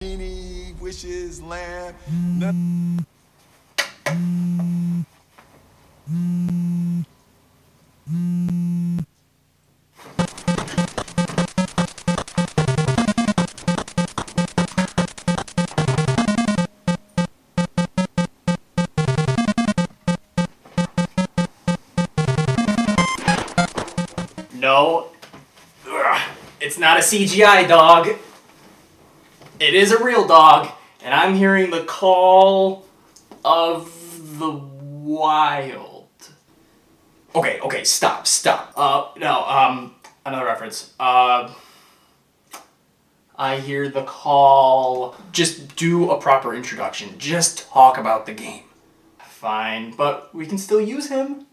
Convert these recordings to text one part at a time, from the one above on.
Any wishes, lamb. No, it's not a CGI dog. It is a real dog, and I'm hearing the call of the wild. Okay, stop. No, another reference. I hear the call. Just do a proper introduction. Just talk about the game. Fine, but we can still use him.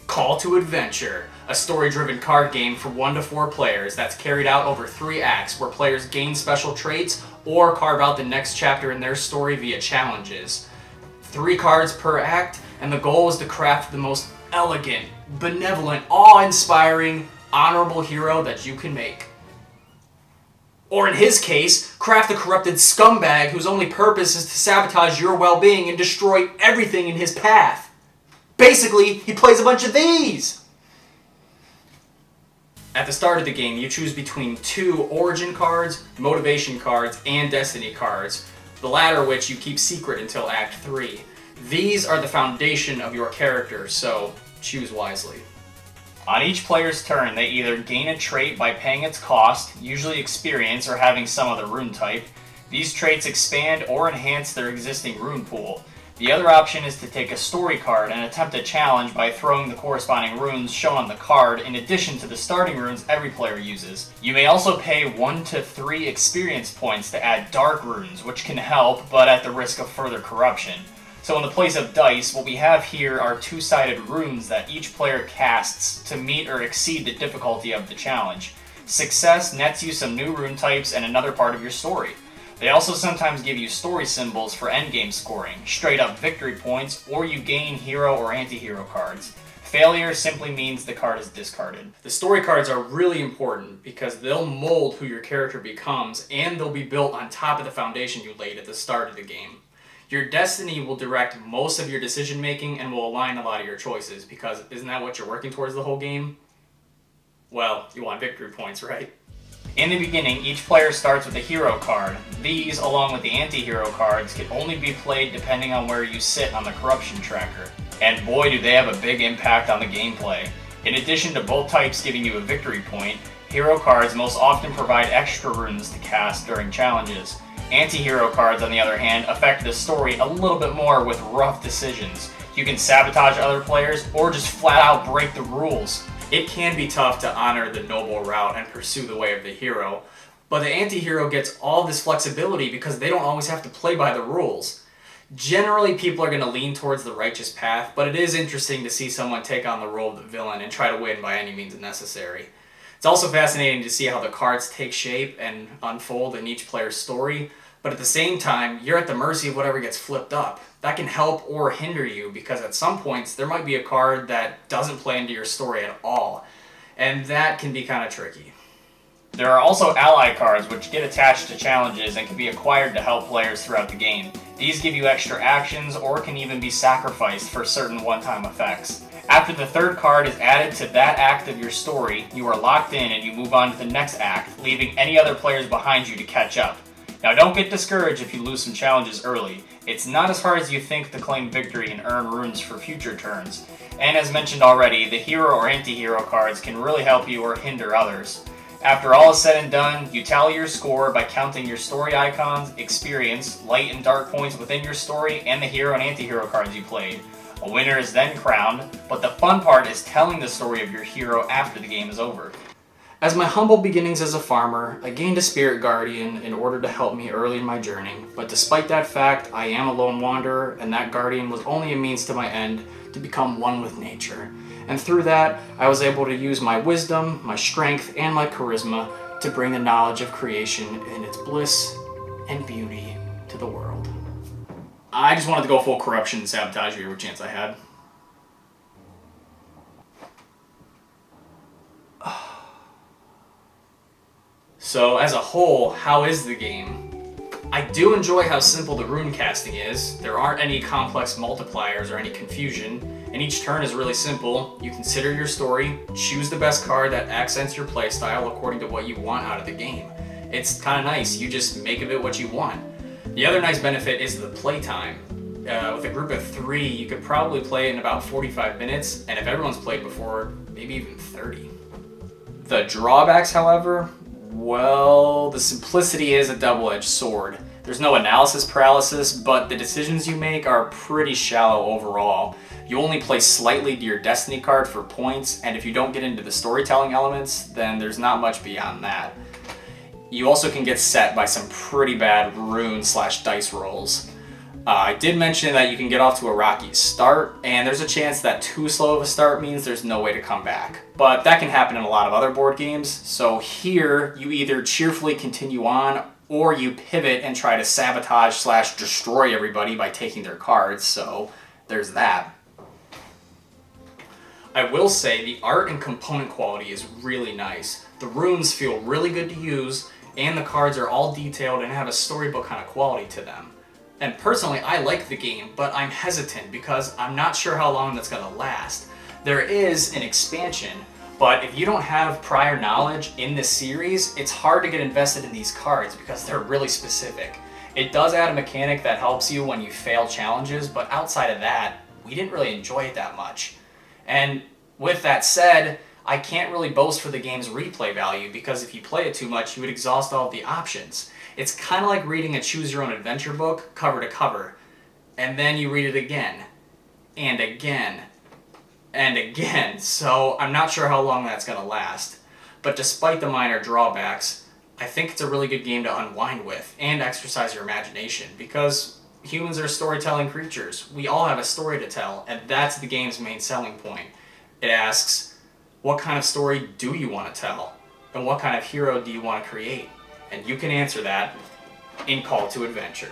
Call to Adventure, a story-driven card game for 1 to 4 players that's carried out over 3 acts where players gain special traits or carve out the next chapter in their story via challenges. 3 cards per act, and the goal is to craft the most elegant, benevolent, awe-inspiring, honorable hero that you can make. Or in his case, craft a corrupted scumbag whose only purpose is to sabotage your well-being and destroy everything in his path. Basically, he plays a bunch of these! At the start of the game, you choose between 2 origin cards, motivation cards, and destiny cards, the latter which you keep secret until Act 3. These are the foundation of your character, so choose wisely. On each player's turn, they either gain a trait by paying its cost, usually experience or having some other rune type. These traits expand or enhance their existing rune pool. The other option is to take a story card and attempt a challenge by throwing the corresponding runes shown on the card in addition to the starting runes every player uses. You may also pay 1 to 3 experience points to add dark runes, which can help, but at the risk of further corruption. So in the place of dice, what we have here are 2-sided runes that each player casts to meet or exceed the difficulty of the challenge. Success nets you some new rune types and another part of your story. They also sometimes give you story symbols for endgame scoring, straight up victory points, or you gain hero or anti-hero cards. Failure simply means the card is discarded. The story cards are really important because they'll mold who your character becomes, and they'll be built on top of the foundation you laid at the start of the game. Your destiny will direct most of your decision making and will align a lot of your choices, because isn't that what you're working towards the whole game? Well, you want victory points, right? In the beginning, each player starts with a hero card. These, along with the anti-hero cards, can only be played depending on where you sit on the corruption tracker. And boy do they have a big impact on the gameplay. In addition to both types giving you a victory point, hero cards most often provide extra runes to cast during challenges. Anti-hero cards, on the other hand, affect the story a little bit more with rough decisions. You can sabotage other players or just flat out break the rules. It can be tough to honor the noble route and pursue the way of the hero, but the anti-hero gets all this flexibility because they don't always have to play by the rules. Generally, people are going to lean towards the righteous path, but it is interesting to see someone take on the role of the villain and try to win by any means necessary. It's also fascinating to see how the cards take shape and unfold in each player's story, but at the same time, you're at the mercy of whatever gets flipped up. That can help or hinder you, because at some points there might be a card that doesn't play into your story at all, and that can be kind of tricky. There are also ally cards which get attached to challenges and can be acquired to help players throughout the game. These give you extra actions or can even be sacrificed for certain one-time effects. After the third card is added to that act of your story, you are locked in and you move on to the next act, leaving any other players behind you to catch up. Now don't get discouraged if you lose some challenges early. It's not as hard as you think to claim victory and earn runes for future turns. And as mentioned already, the hero or anti-hero cards can really help you or hinder others. After all is said and done, you tally your score by counting your story icons, experience, light and dark points within your story, and the hero and anti-hero cards you played. A winner is then crowned, but the fun part is telling the story of your hero after the game is over. As my humble beginnings as a farmer, I gained a spirit guardian in order to help me early in my journey, but despite that fact, I am a lone wanderer, and that guardian was only a means to my end to become one with nature. And through that, I was able to use my wisdom, my strength, and my charisma to bring the knowledge of creation and its bliss and beauty to the world. I just wanted to go full corruption and sabotage you every chance I had. So as a whole, how is the game? I do enjoy how simple the rune casting is. There aren't any complex multipliers or any confusion, and each turn is really simple. You consider your story, choose the best card that accents your playstyle according to what you want out of the game. It's kind of nice, you just make of it what you want. The other nice benefit is the playtime. With a group of 3, you could probably play it in about 45 minutes, and if everyone's played before, maybe even 30. The drawbacks, however, well, the simplicity is a double-edged sword. There's no analysis paralysis, but the decisions you make are pretty shallow overall. You only play slightly to your destiny card for points, and if you don't get into the storytelling elements, then there's not much beyond that. You also can get set by some pretty bad rune/dice rolls. I did mention that you can get off to a rocky start, and there's a chance that too slow of a start means there's no way to come back. But that can happen in a lot of other board games, so here you either cheerfully continue on, or you pivot and try to sabotage/destroy everybody by taking their cards, so there's that. I will say the art and component quality is really nice. The runes feel really good to use, and the cards are all detailed and have a storybook kind of quality to them. And personally, I like the game, but I'm hesitant because I'm not sure how long that's going to last. There is an expansion, but if you don't have prior knowledge in this series, it's hard to get invested in these cards because they're really specific. It does add a mechanic that helps you when you fail challenges, but outside of that, we didn't really enjoy it that much. And with that said, I can't really boast for the game's replay value because if you play it too much, you would exhaust all of the options. It's kind of like reading a choose-your-own-adventure book cover to cover, and then you read it again, and again, and again, so I'm not sure how long that's going to last. But despite the minor drawbacks, I think it's a really good game to unwind with and exercise your imagination, because humans are storytelling creatures. We all have a story to tell, and that's the game's main selling point. It asks, what kind of story do you want to tell? And what kind of hero do you want to create? And you can answer that in Call to Adventure.